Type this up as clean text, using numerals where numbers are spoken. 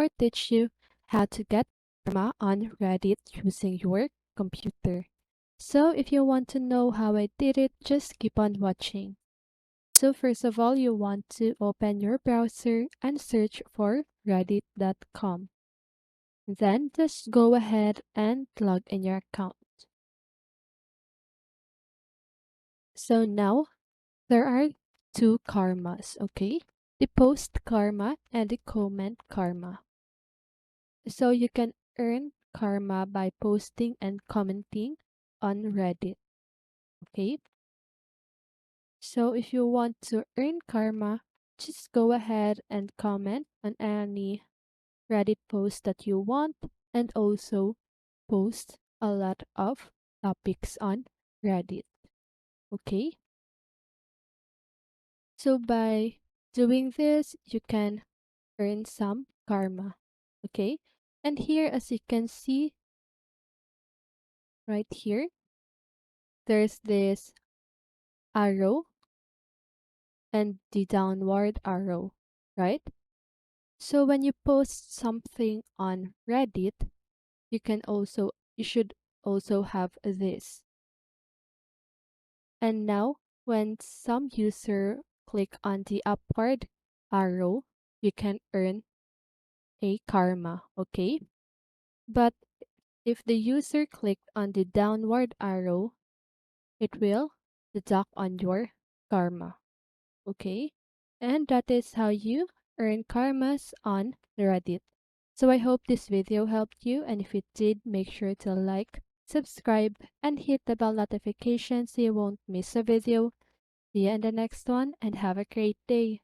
or teach you how to get karma on Reddit using your computer. So if you want to know how I did it, just keep on watching. So first of all, you want to open your browser and search for reddit.com. Then just go ahead and log in your account. So now there are two karmas, okay? The post karma and the comment karma. So you can earn karma by posting and commenting on Reddit, okay? So if you want to earn karma, just go ahead and comment on any Reddit post that you want and also post a lot of topics on Reddit, okay? So by doing this, you can earn some karma, okay? And here, as you can see right here, there's this arrow and the downward arrow, right? So when you post something on Reddit, you should also have this. And now when some user click on the upward arrow, you can earn a karma, okay? But if the user clicked on the downward arrow, it will deduct on your karma, okay? And that is how you earn karmas on Reddit. So I hope this video helped you, and if it did, make sure to like, subscribe, and hit the bell notification so you won't miss a video. See you in the next one, and have a great day.